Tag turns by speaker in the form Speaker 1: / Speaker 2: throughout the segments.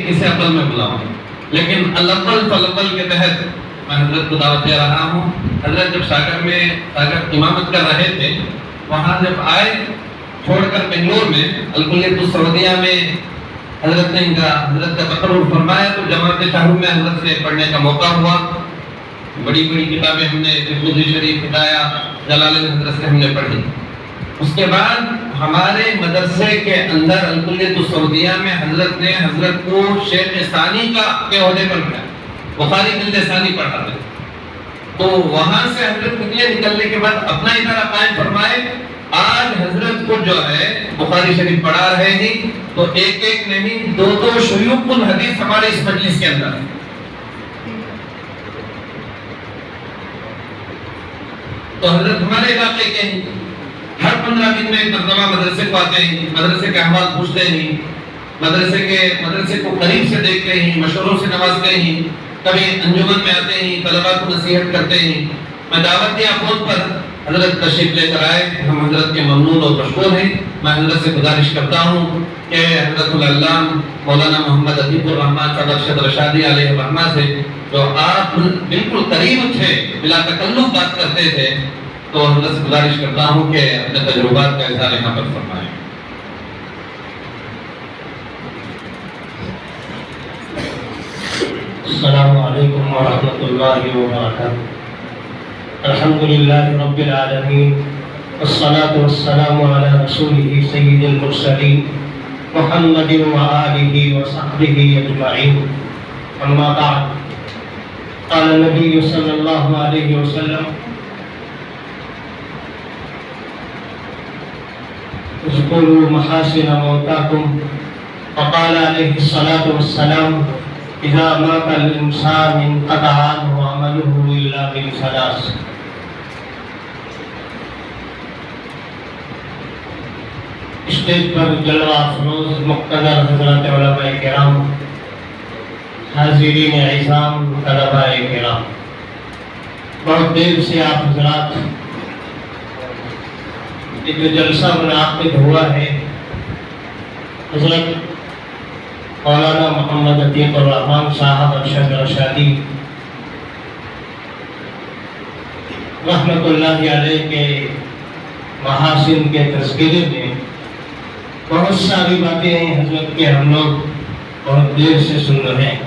Speaker 1: کسے عمل میں بلاؤں، لیکن الاول فالاول کے تحت میں حضرت کو دعوت دے رہا ہوں۔ حضرت جب ساگر امامت کر رہے تھے، وہاں جب آئے چھوڑ کر بنگلور میں الکلیۃ السعودیہ میں حضرت نے حضرت کا تقرر فرمایا، تو جماعت شاہرو میں حضرت سے پڑھنے کا موقع ہوا۔ بڑی بڑی کتابیں ہم نے ترمذی شریف، ہدایہ، جلالین حضرت سے ہم نے پڑھی۔ اس کے بعد ہمارے مدرسے کے اندر الکلیۃ السعودیہ میں حضرت نے حضرت کو شیخ ثانی کے عہدے پر رکھا، بخاری جلد ثانی پڑھا تھا۔ تو وہاں سے حضرت نکلنے کے بعد اپنا ادارہ قائم فرمائے۔ آج حضرت کو جو ہے بخاری شریف پڑھا رہے ہیں، تو ایک ایک نہیں، دو شیوخ الحدیث ہمارے اس مجلس کے اندر ہے۔ تو حضرت ہمارے علاقے کے ہیں، ہر 15 دن میں ایک مرتبہ مدرسے کو آتے ہیں، مدرسے کے احوال پوچھتے ہیں، مدرسے کو قریب سے دیکھتے ہیں، مشوروں سے نوازتے ہیں، کبھی انجمن میں آتے ہیں، طلباء کو نصیحت کرتے ہیں۔ میں دعوت دیا فون پر، حضرت تشریف لے کر آئے، ہم حضرت کے ممنون اور مشکور ہیں۔ میں حضرت سے گزارش کرتا ہوں کہ حضرت العلام مولانا محمد عتیق الرحمن صاحب ارشد رشادی علیہ الرحمہ سے جو آپ بالکل قریب تھے، بلا تکلف بات کرتے تھے، تو حضرت سے گزارش کرتا ہوں کہ اپنے تجربات کا اظہار یہاں پر فرمائیں۔
Speaker 2: السلام علیکم ورحمۃ اللہ وبرکاتہ۔ الحمدللہ رب العالمین، والصلاة والسلام علی رسولہ سید المرسلین محمد وآلہ وصحبہ اجمعین، اما بعد، قال النبی صلی اللہ علیہ وسلم اذکروا محاسن موتاکم، وقال علیہ الصلاة والسلام اذا مات الانسان انقطع عنہ عمله الا من ثلاث۔ اسٹیج پر جلوہ افروز مقتدر حضرات علماء کرام، حاضرین عظام، طلباء کرام، بہت دیر سے آپ حضرات ایک جلسہ منعقد ہوا ہے۔ حضرت مولانا محمد عتیق الرحمن صاحب ارشد رشادی رحمۃ اللہ علیہ کے محاسن کے تذکرے میں بہت ساری باتیں ہیں حضرت کے ہم لوگ بہت دیر سے سن رہے ہیں۔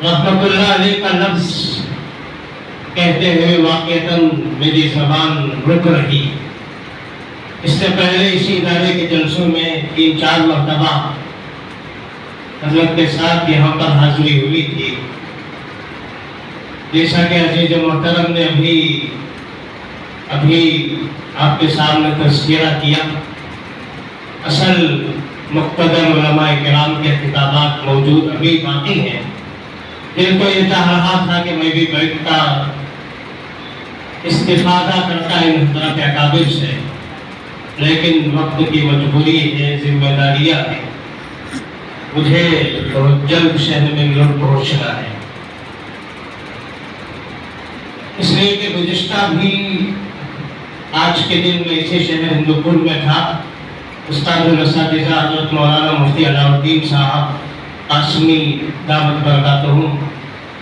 Speaker 2: رحمۃ اللہ علیہ کا لفظ کہتے ہوئے واقعتاً میری زبان رک رہی۔ اس سے پہلے اسی ادارے کے جلسوں میں 3-4 مرتبہ حضرت کے ساتھ یہاں پر حاضری ہوئی تھی۔ جیسا کہ عزیز محترم نے ابھی آپ کے سامنے تذکرہ کیا، اصل مقتدر علماء کرام کے خطابات موجود ابھی باقی ہیں۔ دل کو یہ چاہ رہا تھا کہ میں بھی بیٹھتا، استفادہ کرتا ان حضرات اکابر سے، لیکن وقت کی مجبوری ہے، ذمہ داریاں ہیں، مجھے بہت جلد شہر بنگلور پہنچنا ہے۔ اس لیے کہ گزشتہ بھی آج کے دن میں اسی شہر ہندوپور میں تھا۔ استاد الاساتذہ حضرت مولانا مفتی علاء الدین صاحب قاسمی دعوت برکاتہم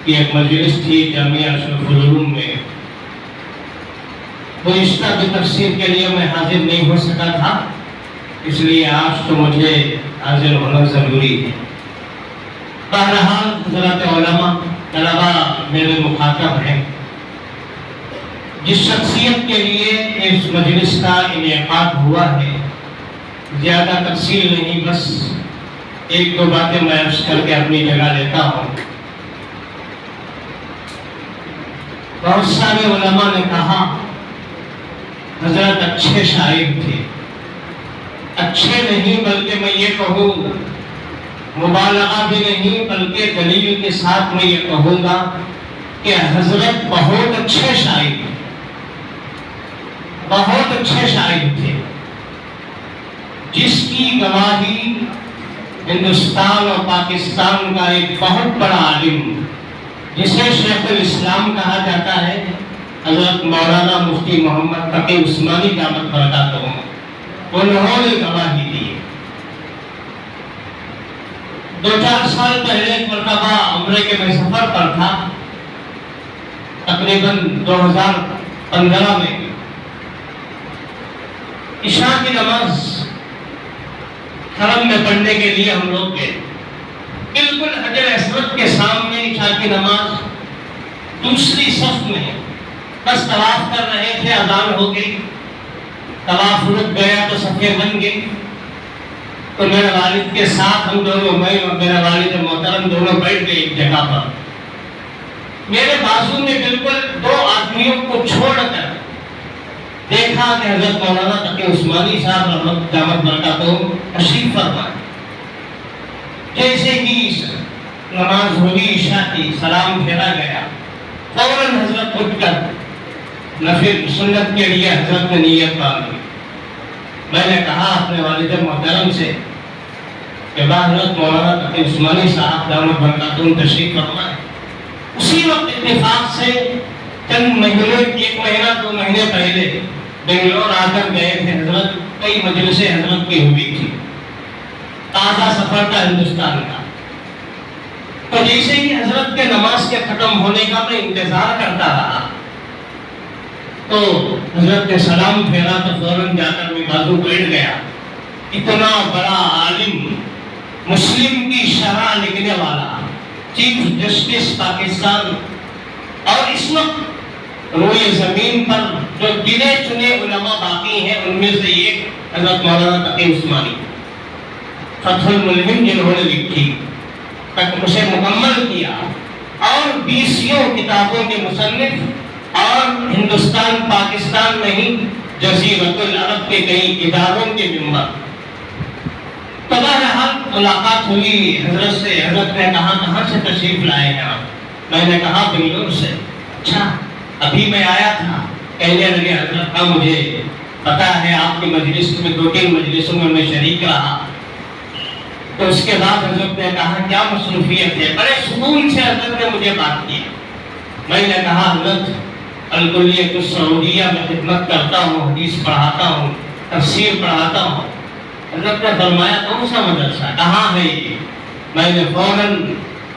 Speaker 2: کی ایک مجلس تھی جامعہ اشرف العلوم میں، وہ اس کا بھی تفسیر کے لیے میں حاضر نہیں ہو سکا تھا، اس لیے آج تو مجھے حاضر ہونا ضروری ہے۔ بہرحال حضرات علماء، طلباء میرے مخاطب ہیں، جس شخصیت کے لیے اس مجلس کا انعقاد ہوا ہے، زیادہ تفصیل نہیں، بس 1-2 باتیں میں عرض کر کے اپنی جگہ لیتا ہوں۔ بہت سارے علماء نے کہا حضرت اچھے شاعر تھے، اچھے نہیں بلکہ میں یہ کہوں، مبالغہ بھی نہیں بلکہ دلیل کے ساتھ میں یہ کہوں گا کہ حضرت بہت اچھے شاعر تھے، بہت اچھے شاعر تھے، جس کی گواہی ہندوستان اور پاکستان کا ایک بہت بڑا عالم جسے شیخ الاسلام کہا جاتا ہے، حضرت مولانا مفتی محمد تقی عثمانی دعوت برکاتہم، انہوں نے گواہی دی۔ 2-4 سال پہلے ایک مرتبہ عمرے کے میں سفر پر تھا، تقریباً 2015 میں عشاء کی نماز حرم میں پڑھنے کے لیے ہم لوگ گئے، بالکل حجر اسود کے سامنے عشاء کی نماز، دوسری صف میں بس طواف کر رہے تھے، اذان ہو گئی، طواف رک گیا تو صفیں بن گئی، تو میرے والد کے ساتھ ہم دونوں، میں اور میرا والد محترم دونوں بیٹھ گئے ایک جگہ پر۔ میرے بازو میں بالکل 2 آدمیوں کو چھوڑ کر دیکھا کہ حضرت مولانا تقی عثمانی صاحب رحمت دامت برکاتہ تشریف فرمائے۔ جیسے ہی نماز ہوئی عشاء کی، سلام پھیرا گیا، فوراً حضرت اٹھ کر نفل سنت کے لیے حضرت نے نیت باندھی۔ میں نے کہا اپنے والد محترم سے کہ حضرت مولانا تقی عثمانی صاحب دامت برکاتہ تشریف فرمائے۔ اسی وقت اتفاق سے چند مہینے، 1 مہینہ 2 مہینے پہلے بنگلور آ کر گئے تھے حضرت، کئی مجلسیں حضرت کی ہوئی تھی، تازہ سفر تھا ہندوستان کا۔ تو جیسے ہی حضرت کے نماز کے ختم ہونے کا میں انتظار کرتا رہا، تو حضرت نے سلام پھیرا تو فوراً جا کر میں بازو بیٹھ گیا۔ اتنا بڑا عالم، مسلم کی شرح لکھنے والا، چیف جسٹس پاکستان، اور اس وقت روئے زمین پر جو گنے چنے علماء باقی ہیں ان میں سے ایک حضرت مولانا تقی عثمانی، فتح الملہم جنہوں نے لکھی تک اسے مکمل کیا، اور 20 کتابوں کے مصنف، اور ہندوستان پاکستان نہیں جزیرۃ العرب کے کئی اداروں کے ممبر۔ تو بہرحال ملاقات ہوئی حضرت سے، حضرت نے کہا کہاں سے تشریف لائے ہیں آپ؟ میں نے کہا بنگلور سے۔ اچھا ابھی میں آیا تھا؟ کہنے لگے حضرت کا مجھے پتا ہے آپ کی مجلس میں 2-3 مجلسوں میں شریک رہا۔ تو اس کے بعد حضرت نے کہا کیا مصروفیت ہے؟ بڑے سکون سے حضرت نے مجھے بات کی۔ میں نے کہا حضرت الکلیۃ السعودیہ میں خدمت کرتا ہوں، حدیث پڑھاتا ہوں، تفسیر پڑھاتا ہوں۔ حضرت نے فرمایا کون سا مدرسہ، کہاں ہے یہ؟ میں نے فوراً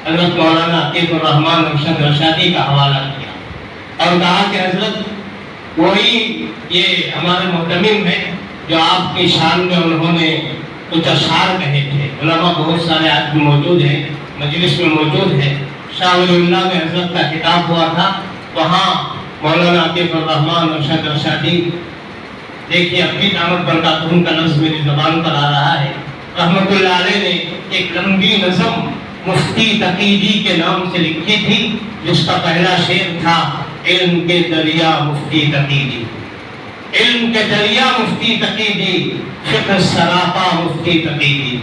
Speaker 2: حضرت مولانا عتیق الرحمن ارشد رشادی کا حوالہ کیا اور کہا کہ حضرت وہی یہ ہمارے محتمم ہیں جو آپ کی شان میں انہوں نے کچھ اشعار کہے تھے۔ علماء بہت سارے آدمی موجود ہیں، مجلس میں موجود ہیں۔ شاہ ولی اللہ میں حضرت کا خطاب ہوا تھا، وہاں مولانا عتیق الرحمن ارشد رشادی، دیکھیے اب بھی دامت برکاتہ کا لفظ میری زبان پر آ رہا ہے، رحمت اللہ علیہ نے ایک لمبی نظم مفتی تقی جی کے نام سے لکھی تھی، جس کا پہلا شعر تھا علم کے دریا مفتی تقی جی، علم کے دریا مفتی تقی جی، فقہ سراپا مفتی تقی جی۔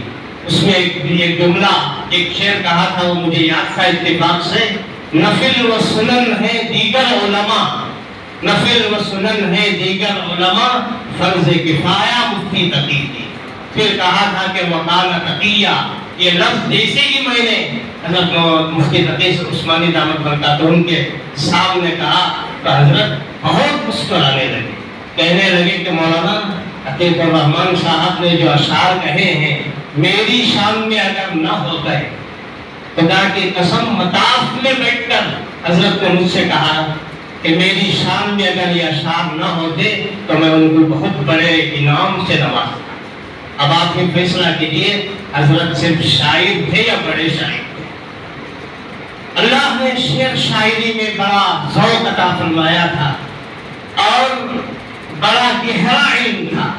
Speaker 2: اس میں ایک جملہ، ایک شعر کہا تھا، وہ مجھے یاد تھا اتفاق سے، نفل و سنن ہے دیگر علماء، نفل و سنن ہے دیگر علماء، فرض کفایہ مفتی تقی جی۔ پھر کہا تھا کہ وقال تقیہ، یہ لفظ جیسے ہی میں نے حضرت مفتی تقی عثمانی دامت برکاتہ کے سامنے کہا تو حضرت بہت مسکرانے لگے، کہنے لگے کہ مولانا عتیق الرحمن صاحب نے جو اشعار کہے ہیں میری شان میں اگر نہ ہوتا ہے، خدا کی قسم مطاف میں بیٹھ کر حضرت نے مجھ سے کہا کہ میری شان میں اگر یہ اشعار نہ ہوتے تو میں ان کو بہت بڑے انعام سے نوازتا۔ اب آپ ہی فیصلہ کیجئے، حضرت صرف شاعر تھے یا بڑے شاعر تھے؟ اللہ نے شعر شاعری میں بڑا ذوق عطا فرمایا تھا اور بڑا گہرا علم تھا۔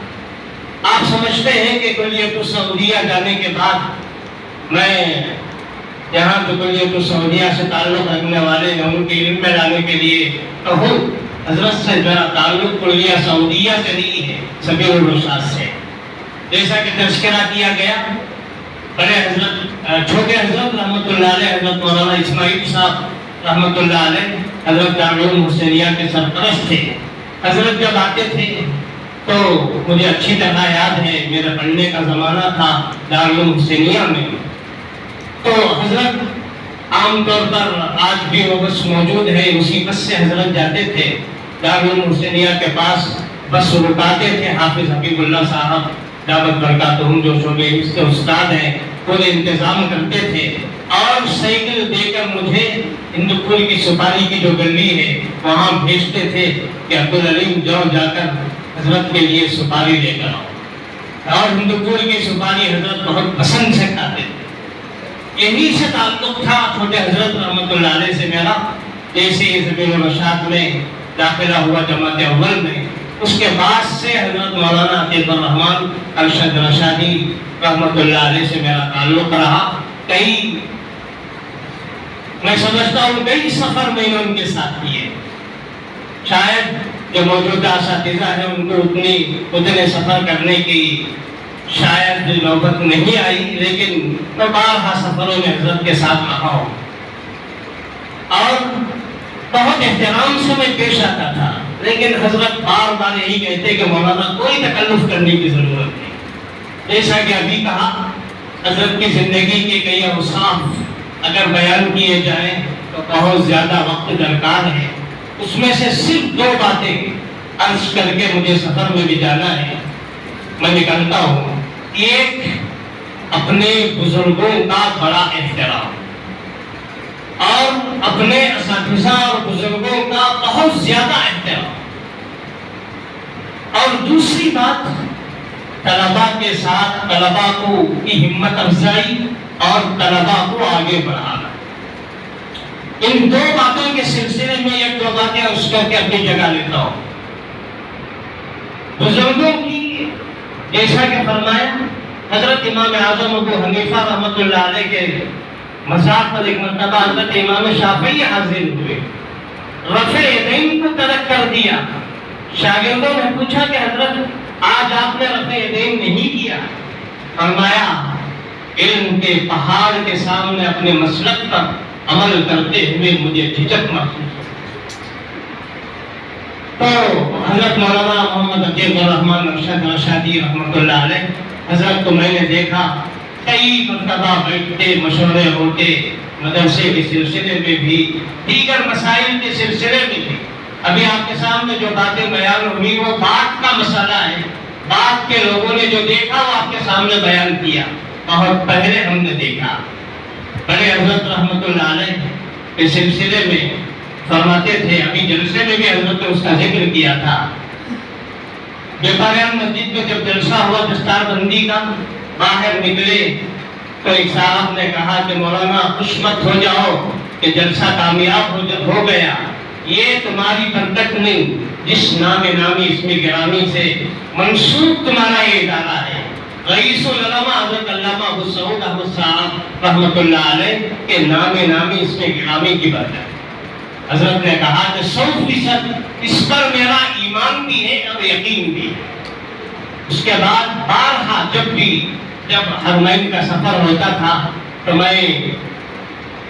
Speaker 2: آپ سمجھتے ہیں کہ کلیۃ السعودیہ جانے کے بعد میں یہاں تو کلیۃ السعودیہ سے تعلق رکھنے والے ہیں، ان کے علم میں لانے کے لیے کہوں حضرت سے میرا تعلق کلیہ سعودیہ سے نہیں ہے، سبیل الرشاد سے۔ جیسا کہ تذکرہ کیا گیا، بڑے حضرت، چھوٹے حضرت رحمت اللہ علیہ، حضرت مولانا اسماعیل صاحب رحمت اللہ علیہ حضرت دارالعلوم حسینیہ کے سرپرست تھے۔ حضرت جب آتے تھے تو مجھے اچھی طرح یاد ہے، میرا پڑھنے کا زمانہ تھا دارالعلوم حسینیہ میں، تو حضرت عام طور پر آج بھی وہ بس موجود ہے، اسی بس سے حضرت جاتے تھے دارالعلوم حسینیہ کے پاس، بس رکاتے تھے۔ حافظ حبیب اللہ صاحب دعوت برکاتہم جو شعبے اس کے استاد ہیں، پورے انتظام کرتے تھے اور سائیکل دے کر مجھے ہندو پھول کی سپاری کی جو گلی ہے وہاں بھیجتے تھے کہ عبدالعلیم جاؤ جا کر حضرت کے لیے سپاری لے کر آؤ، اور ہندو پھول کی سپاری حضرت بہت پسند سے کھاتے تھے۔ یہی سے تعلق تھا چھوٹے حضرت رحمۃ اللہ علیہ سے میرا۔ جیسے ہی سبیل الرشاد میں داخلہ ہوا جماعت اول میں، اس کے بعد سے حضرت مولانا عطیہ الرحمن ارشد رشادی رحمۃ اللہ علیہ سے میرا تعلق رہا۔ کئی میں سمجھتا ہوں کئی سفر میں نے ان کے ساتھ کیے، شاید جو موجودہ اساتذہ ہیں ان کو اتنے سفر کرنے کی شاید نوبت نہیں آئی، لیکن میں بارہا سفروں میں حضرت کے ساتھ رہا ہوں اور بہت احترام سے میں پیش آتا تھا، لیکن حضرت بار بار یہی کہتے کہ مولانا کوئی تکلف کرنے کی ضرورت نہیں۔ جیسا کہ ابھی کہا، حضرت کی زندگی کے کئی اوصاف اگر بیان کیے جائیں تو بہت زیادہ وقت درکار ہے۔ اس میں سے صرف 2 باتیں عرض کر کے مجھے سفر میں بھی جانا ہے، میں نکلتا ہوں۔ ایک، اپنے بزرگوں کا بڑا احترام، اور اپنے اساتذہ اور بزرگوں کا بہت زیادہ احترام، اور دوسری بات طلباء کے ساتھ طلباء کی ہمت افزائی اور طلباء کو آگے بڑھانا۔ ان 2 باتوں کے سلسلے میں 1-2 باتیں اس کر کے اپنی جگہ لیتا ہوں۔ بزرگوں کی جیسا کہ فرمایا، حضرت امام اعظم ابو حنیفہ رحمۃ اللہ علیہ کے مزار پر ایک مرتبہ حضرت امام شافعی حاضر ہوئے، رفع یدین کو ترک کر دیا۔ شاگردوں نے پوچھا کہ حضرت آج آپ نے رفع یدین نہیں کیا؟ فرمایا علم کے پہاڑ کے سامنے اپنے مسلک پر عمل کرتے ہوئے مجھے جھجک محسوس تو حضرت مولانا محمد عطیہ الرحمن ارشد رشادی رحمۃ اللہ علیہ حضرت کو میں نے دیکھا کئی مرتبہ بیٹھتے، مشورے ہوتے، مدرسے کے سلسلے میں بھی، دیگر مسائل کے سلسلے میں بھی۔ ابھی آپ کے سامنے جو باتیں بیان ہوئی وہ بات کا مسئلہ ہے، بات کے لوگوں نے جو دیکھا وہ آپ کے سامنے بیان کیا، بہت پہلے ہم نے دیکھا۔ بڑے حضرت رحمۃ اللہ علیہ کے سلسلے میں فرماتے تھے، ابھی جلسے میں بھی حضرت نے اس کا ذکر کیا تھا، بیپاریان مسجد میں جب جلسہ ہوا دستار بندی کا، باہر نکلے تو ایک صاحب نے کہا کہ مولانا خوش مت ہو جاؤ کہ جلسہ کامیاب ہو گیا، یہ تمہاری برکت نہیں، جس نام نامی اسم گرامی سے منسوب تمہارا یہ ادارہ ہے، رئیس العلماء حضرت علامہ ابو سعود احمد صاحب رحمۃ اللہ علیہ کے نام نامی اسم گرامی کی برکت۔ حضرت نے کہا کہ 100% اس پر میرا ایمان بھی ہے اور یقین بھی ہے۔ اس کے بعد بارہا جب حرمین کا سفر ہوتا تھا تو میں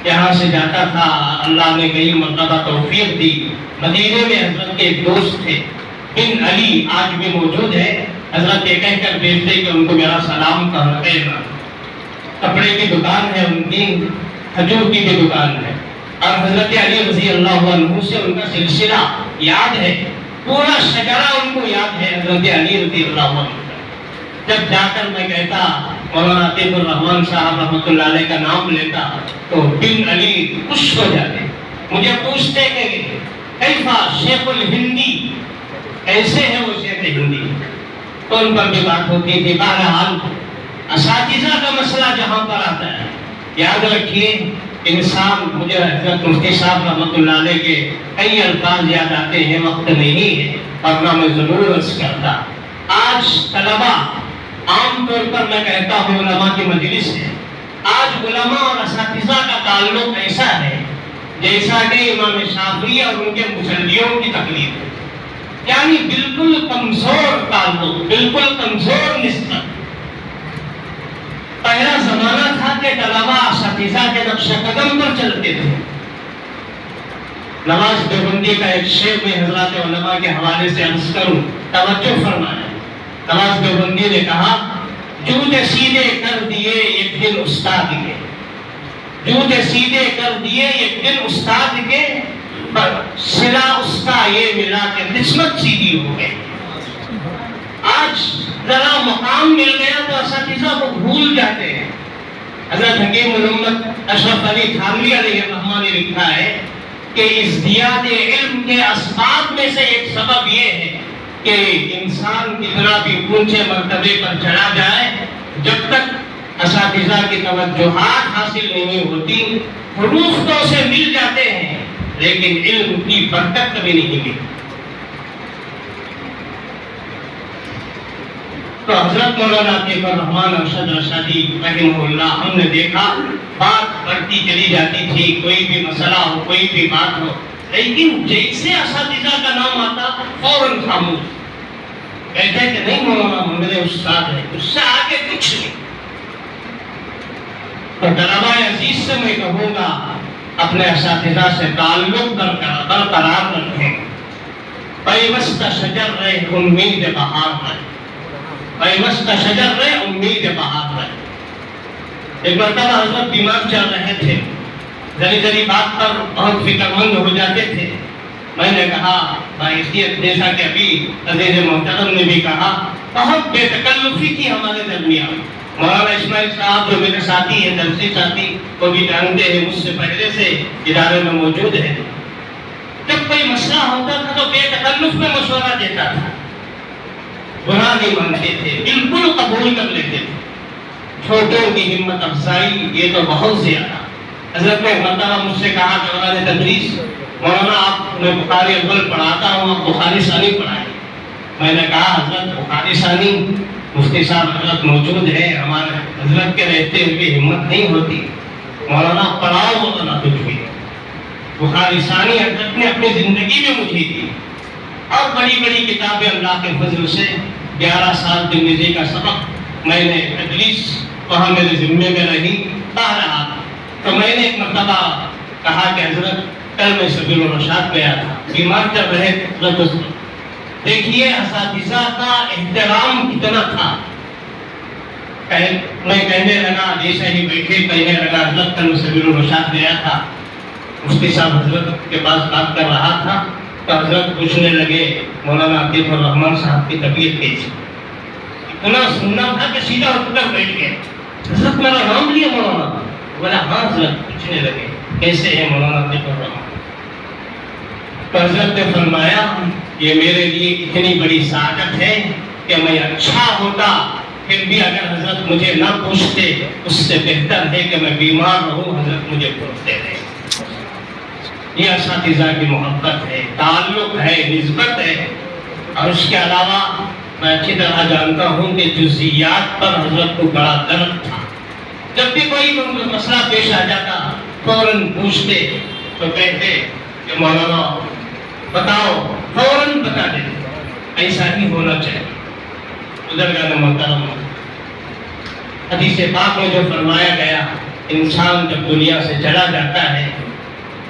Speaker 2: یہاں سے جاتا تھا، اللہ نے کئی مرتبہ توفیق دی۔ مدینے میں حضرت کے ایک دوست تھے بن علی، آج بھی موجود ہے، حضرت یہ کہہ کر بھیجتے کہ ان کو میرا سلام کہنا۔ کپڑے کی دکان ہے ان کی، کھجور کی بھی دکان ہے، اور حضرت علی رضی اللہ عنہ سے ان کا سلسلہ یاد ہے، پورا شجرہ ان کو یاد ہے حضرت علی رضی اللہ عنہ۔ جب جا کر میں کہتا مولانا عطیہ الرحمن صاحب رحمۃ اللہ علیہ کا نام لیتا تو بن علی خوش ہو جاتے، مجھے پوچھتے کہ کیفا شیخ الہندی، کیسے ہے وہ شیخ ہندی، تو ان پر بھی بات ہوتی تھی۔ بہرحال اساتذہ کا مسئلہ جہاں پر آتا ہے، یاد رکھیے انسان، مجھے حضرت مفتی صاحب رحمۃ اللہ علیہ کے کئی الفاظ یاد آتے ہیں، وقت نہیں ہے ورنہ میں ضرور عرض کرتا۔ آج طلباء، عام طور پر میں کہتا ہوں علماء کی مجلس ہے، آج علماء اور اساتذہ کا تعلق ایسا ہے جیسا کہ امام شافعی اور ان کے مسلیوں کی تقلید ہے، یعنی بالکل کمزور تعلق، بالکل کمزور نسبت۔ پہلا زمانہ تھا کہ طلباء اساتذہ کے نقش قدم پر چلتے تھے۔ نواز دیوبندی کا ایک شعر میں حضرات علماء کے حوالے سے عرض کروں، توجہ فرمائیں۔ نواز دیوبندی نے کہا، جوتے سیدھے کر دیے ایک دن استاد کے، جوتے سیدھے کر دیے ایک دن استاد کے، صلہ اس کا یہ ملا کہ نسبت سیدھی ہو گئی۔ آج ذرا مقام مل گیا تو اساتذہ کو بھول جاتے ہیں، حضرت حکیم الامت اشرف علی تھانوی علیہ الرحمہ نے لکھا ہے کہ ازدیاد علم کے اسباب میں سے ایک سبب یہ ہے کہ انسان کتنا بھی اونچے مرتبے پر چڑھا جائے، جب تک اساتذہ کی توجہات حاصل نہیں ہوتی، حروف تو اسے مل جاتے ہیں لیکن علم کی برکت کبھی نہیں ملی۔ تو حضرت مولانا عطیہ الرحمن ارشد رشادی رحمہ اللہ، ہم نے دیکھا بات بڑھتی چلی جاتی تھی، کوئی بھی مسئلہ ہو، کوئی بھی بات ہو، لیکن جیسے اساتذہ کا نام آتا فوراً خاموش، کہتے کہ نہیں مولانا میرے استاد ہے، اس سے آگے کچھ نہیں۔ تو طلبہ عزیز سے میں کہوں گا اپنے اساتذہ سے تعلق برقرار رکھیں، پیوستہ شجر رہے امید بہار رہے، پیوستہ شجر رہے امید بہار رہے۔ ایک مرتبہ حضرت بیمار چل رہے تھے، ذری ذری بات پر بہت فکر مند ہو جاتے تھے۔ میں نے کہا باحیثیت، جیسا کہ ابھی عزیز محترم نے بھی کہا، بہت بے تکلفی تھی ہمارے درمیان۔ مولانا اسماعیل صاحب جو میرے ساتھی ہیں، درسی ساتھی، وہ بھی جانتے ہیں، مجھ سے پہلے سے ادارے میں موجود ہیں۔ جب کوئی مسئلہ ہوتا تھا تو بے تکلف میں مشورہ دیتا تھا، برا نہیں مانتے تھے، بالکل قبول کر لیتے تھے۔ چھوٹوں کی ہمت افزائی یہ تو بہت زیادہ۔ حضرت نے مرتبہ مجھ سے کہا کہ مولانا تدریس، مولانا آپ میں بخاری اول پڑھاتا ہوں، آپ بخاری ثانی پڑھائیں۔ میں نے کہا حضرت بخاری ثانی مفتی صاحب حضرت موجود ہے، ہمارے حضرت کے رہتے ہوئے ہمت نہیں ہوتی، مولانا پڑھاؤ مولانا کچھ بھی۔ بخاری ثانی حضرت نے اپنی زندگی میں مجھے دی، اور بڑی بڑی کتابیں اللہ کے فضل سے 11 سال زندگی کا سبق میں نے تدریس وہاں میرے ذمے میں رہی، پڑھ رہا تھا۔ تو میں نے ایک مرتبہ کہا کہ حضرت کل میں سبیل الرشاد گیا تھا، بیمار چل رہے تھے، دیکھیے اساتذہ کا احترام کتنا تھا۔ میں کہنے لگا، جیسے ہی بیٹھے کہنے لگا حضرت کل میں سبیل الرشاد گیا تھا، مفتی صاحب حضرت کے پاس بات کر رہا تھا، تو حضرت پوچھنے لگے مولانا عطیہ الرحمن صاحب کی طبیعت کیسی؟ اتنا سننا تھا کہ سیدھا اٹھ کر بیٹھ گئے۔ حضرت میرا نام لیا مولانا؟ بولا ہاں حضرت۔ پوچھنے لگے کیسے ہے مولانا عطیہ الرحمن؟ تو حضرت نے فرمایا یہ میرے لیے اتنی بڑی سعادت ہے کہ میں اچھا ہوتا پھر بھی اگر حضرت مجھے نہ پوچھتے، اس سے بہتر ہے کہ میں بیمار رہوں، حضرت مجھے پوچھتے رہے۔ یہ اساتذہ کی محبت ہے، تعلق ہے، نسبت ہے۔ اور اس کے علاوہ میں اچھی طرح جانتا ہوں کہ جزئیات پر حضرت کو بڑا درد تھا۔ جب بھی کوئی مسئلہ پیش آ جاتا فوراً پوچھتے تو کہتے کہ مولانا بتاؤ، فوراً بتا دیتے۔ ایسا ہی ہونا چاہیے۔ بزرگان محترم، حدیث پاک میں جو فرمایا گیا، انسان جب دنیا سے چلا جاتا ہے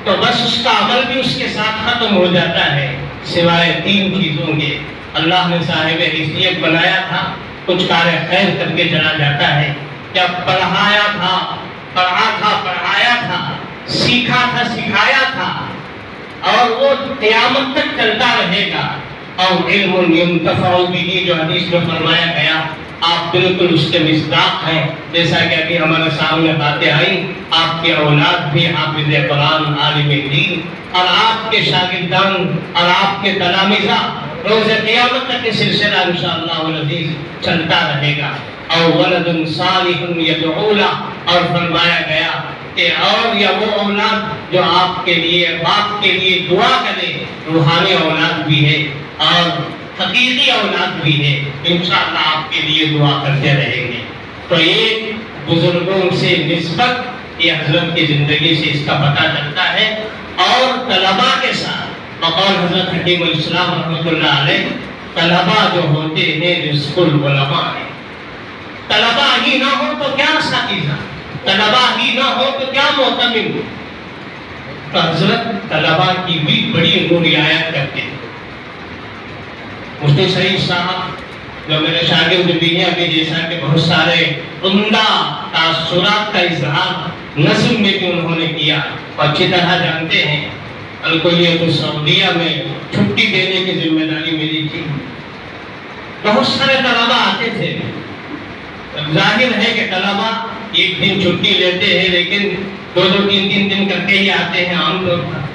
Speaker 2: تو بس اس کا عمل بھی اس کے ساتھ ختم ہو جاتا ہے، سوائے 3 چیزوں کے۔ اللہ نے صاحب حیثیت بنایا تھا، کچھ کار خیر کر کے چلا جاتا ہے، جب پڑھایا تھا، پڑھایا تھا، سیکھا تھا، سکھایا تھا، اور وہ قیامت تک چلتا رہے گا۔ اور علم ينتفع به جو حدیث میں فرمایا گیا، آپ بالکل اس کے مصداق ہیں۔ جیسا کہ ابھی ہمارے سامنے باتیں آئیں، آپ کی اولاد بھی حافظ قرآن، عالم دین، اور آپ کے شاگردان اور آپ کے تلامذہ روز قیامت تک یہ سلسلہ انشاءاللہ العزیز چلتا رہے گا۔ اور ولد صالح یدعو لہ، اور فرمایا گیا کہ اور یا وہ اولاد جو آپ کے لیے، باپ کے لیے دعا کرے، روحانی اولاد بھی ہے اور حقیقی اولاد بھی ہے، انشاءاللہ آپ کے لیے دعا کرتے رہیں گے۔ تو یہ بزرگوں سے نسبت یہ حضرت کی زندگی سے اس کا پتہ چلتا ہے۔ اور طلباء کے ساتھ بقول حضرت حکیم الاسلام رحمۃ اللہ علیہ، طلباء جو ہوتے ہیں رزق العلماء ہیں۔ طلباء ہی نہ ہو تو کیا اساتذہ، طلباء ہی نہ ہو تو کیا معتمد۔ تو حضرت طلباء کی بھی بڑی رعایت کرتے ہیں۔ مفتی سعید صاحب جو میرے شاگرد بھی ہیں، ابھی جیسا کہ بہت سارے عمدہ تاثرات کا اظہار نظم میں بھی انہوں نے کیا، اور اچھی طرح جانتے ہیں الکلیۃ السعودیہ میں چھٹی دینے کی ذمہ داری ملی تھی۔ بہت سارے طلباء آتے تھے، ظاہر ہے کہ طلباء ایک دن چھٹی لیتے ہیں لیکن 2-3 دن کر کے ہی آتے ہیں عام طور پر.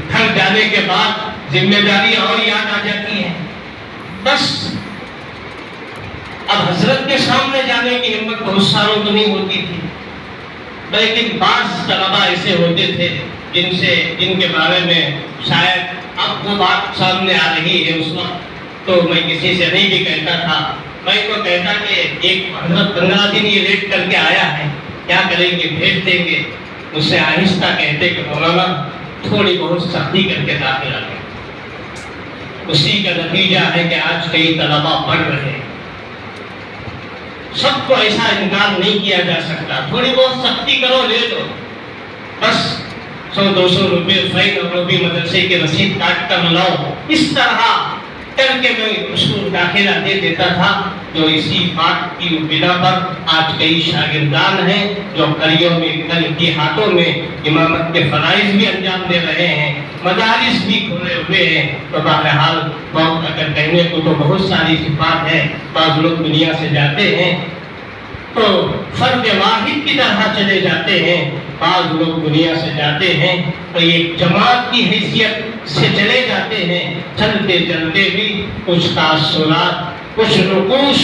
Speaker 2: تھک جانے کے بعد ذمہ داری اور یاد آ جاتی ہے. بس اب حضرت کے سامنے جانے کی ہمت بہت ساروں کو نہیں ہوتی تھی، لیکن بعض طلبا ایسے ہوتے تھے جن کے بارے میں شاید اب وہ بات سامنے آ رہی ہے. اس وقت تو میں کسی سے نہیں بھی کہتا تھا، میں تو کہتا کہ ایک حضرت 15 دن یہ لیٹ کر کے آیا ہے، کیا کریں گے، بھیج دیں گے. اس سے آہستہ کہتے کہ مولانا تھوڑی بہت سختی کر کے داخلہ لیں. اسی کا نتیجہ ہے کہ آج کئی طلبا پڑھ رہے ہیں. سب کو ایسا انکار نہیں کیا جا سکتا، تھوڑی بہت سختی کرو، لے لو. بس 100-200 روپے فائن اور بھی مدرسے کے رسید کاٹ کر لاؤ، اس طرح کر کے میں اس کو داخلہ دے دیتا تھا. جو اسی بات کی بنا پر آج کئی شاگردان ہیں جو قریوں میں کے ہاتھوں میں امامت کے فرائض بھی انجام دے رہے ہیں، مدارس بھی کھلے ہوئے ہیں. تو بہرحال اگر کہنے کو تو بہت ساری صفات ہے. بعض لوگ دنیا سے جاتے ہیں تو فرد واحد کی طرح چلے جاتے ہیں، بعض لوگ دنیا سے جاتے ہیں تو ایک جماعت کی حیثیت سے چلے جاتے ہیں. چلتے چلتے بھی کچھ تاثرات، کچھ نقوش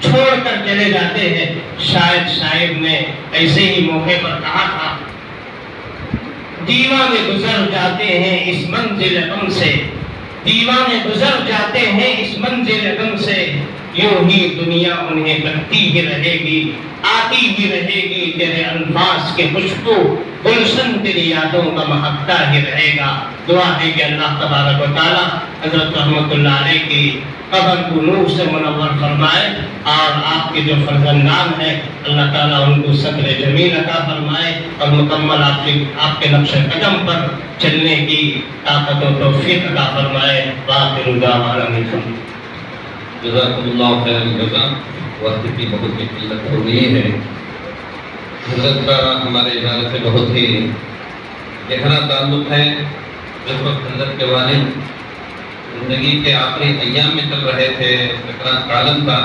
Speaker 2: چھوڑ کر چلے جاتے ہیں. شاید شاعر نے ایسے ہی موقع پر کہا تھا، دیوانے گزر جاتے ہیں اس منزل غم سے، دیوانے گزر جاتے ہیں اس منزل غم سے، یوں ہی دنیا انہیں کرتی ہی رہے گی، آتی ہی رہے گی. تیرے الفاظ کے خوشبو گلشن تیری یادوں کا مہکتا ہی رہے گا. دعا ہے کہ اللہ تبارک و تعالی حضرت رحمۃ اللہ علیہ کی قبر کو نور سے منور فرمائے، اور آپ کے جو فرزندان ہیں اللہ تعالیٰ ان کو صبر جمیل عطا فرمائے، اور مکمل آپ کے نقش قدم پر چلنے کی طاقت و توفیق عطا فرمائے. وآخر دعوانا
Speaker 1: جزاکم اللہ خیر الجزا. وقت کی بہت ہی قلت ہو گئی ہے. حضرت کا ہمارے ادارے سے بہت ہی گہرا تعلق ہے. جس وقت حضرت کے والد زندگی کے آخری ایام میں چل رہے تھے، سکرات کا عالم تھا،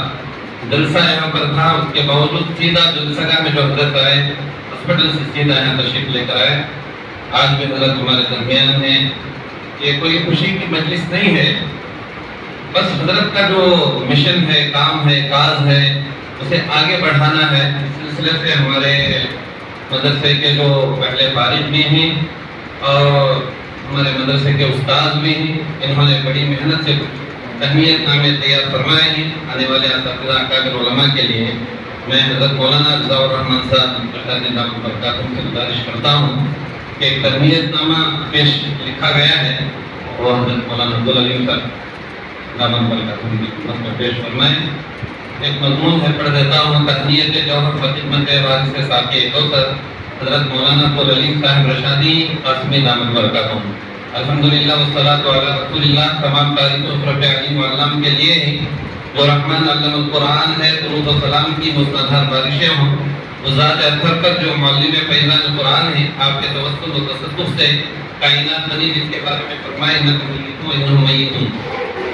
Speaker 1: جلسہ یہاں پر تھا، اس کے باوجود سیدھا جلسہ میں جو حضرت آئے ہاسپٹل سے سیدھا یہاں تشریف لے کر آئے. آج بھی حضرت ہمارے درمیان ہیں. یہ کوئی خوشی کی مجلس نہیں ہے، بس حضرت کا جو مشن ہے، کام ہے، کاز ہے، اسے آگے بڑھانا ہے. اس سلسلے سے ہمارے مدرسے کے جو پہلے فارغ بھی ہیں اور ہمارے مدرسے کے استاد بھی ہیں، انہوں نے بڑی محنت سے اہمیت نامے تیار فرمائے ہیں آنے والے اساتذہ اکابر علماء کے لیے. میں حضرت مولانا رضا الرحمن صاحب دامت برکاتہم سے گزارش کرتا ہوں کہ ایک تہنیت نامہ پیش لکھا گیا ہے، وہ حضرت مولانا عبدالعلیم صاحب دامت برکاتہم کی خدمت میں پیش فرمائیں. ایک مضمون ہے، پڑھ دیتا ہوں. تہنیت جوہر خدمت وارث ساقی کوثر حضرت مولانا عبدالعلیم صاحب رشادی قاسمی دامت برکاتہم. الحمدللہ والصلاۃ علی رسول اللہ. تمام تعریف اسرف علیم و علام کے لیے ہیں. جو رحمن علم القرآن ہے، درود و سلام کی مستدھر بارشیں ہوں. وہ ذات اطہر پر جو معلم فیضان قرآن ہے، آپ کے توسل و تصدق سے کائنات بنی، جن کے بارے میں فرمائے انکم میتون وانہم میتون.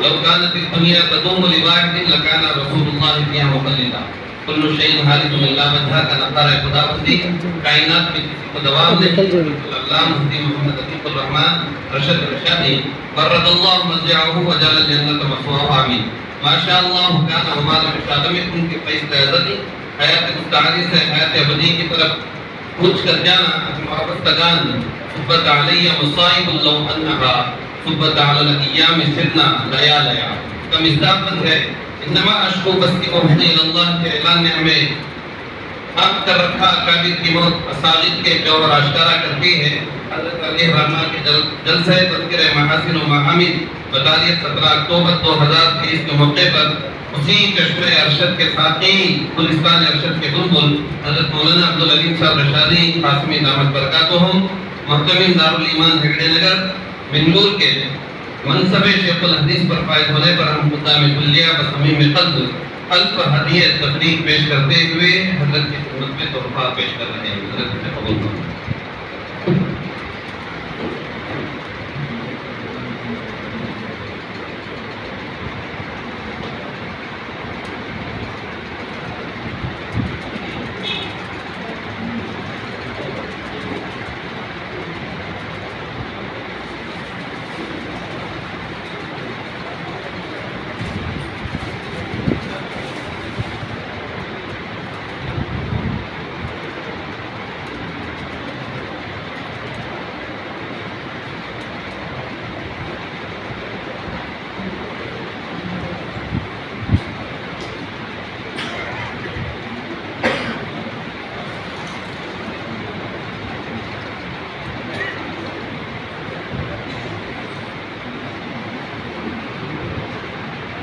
Speaker 1: لو كانت الدنيا تدوم لواحد لكان رسول الله فيها مخلدا. كل شيء هالك الا وجهه کا نقطہ ہے خداوندی. کائنات میں کسی کو دوام نہیں. اللہ مفتی محمد عتیق الرحمن رشد رشادی برد اللہ مضجعه وجعل الجنة مثواه. آمین. ما شاء اللہ كان وما لم يشاء لم يكن کی فیض ازلی حیات مستعاری سے حیات ابدی کی طرف کچھ کر جانا. وابستگان صبت علی مصائب لو انها صبت علی الایام سرنا لیا لیا. کا مصداق ہے انما اشکو بستی و حسنی اللہ کے اعلان نے ہمیں اب کر رکھا. اکابر کی موت اساغیر کے جوہر آشکارا کرتی ہے. حضرت علیہ الرحمٰن کے جلسہ تذکرہ محاسن و محامد بتاریخ 17 اکتوبر 2023 کے موقع پر اسی چشمہ ارشد کے ساتھی گلستان ارشد کے بلبل حضرت مولانا عبدالعلیم صاحب رشادی قاسمی دامت برکاتہم محتمم دارالایمان ہگڑے نگر بنگلور کے منصب شیخ الحدیث پر فائز ہونے پر ہم قدام کلیہ بصمیم قلب الف ہدیہ تبریک پیش کرتے ہوئے حضرت کی خدمت میں تحفہ پیش کر رہے ہیں. حضرت سے قبول کریں.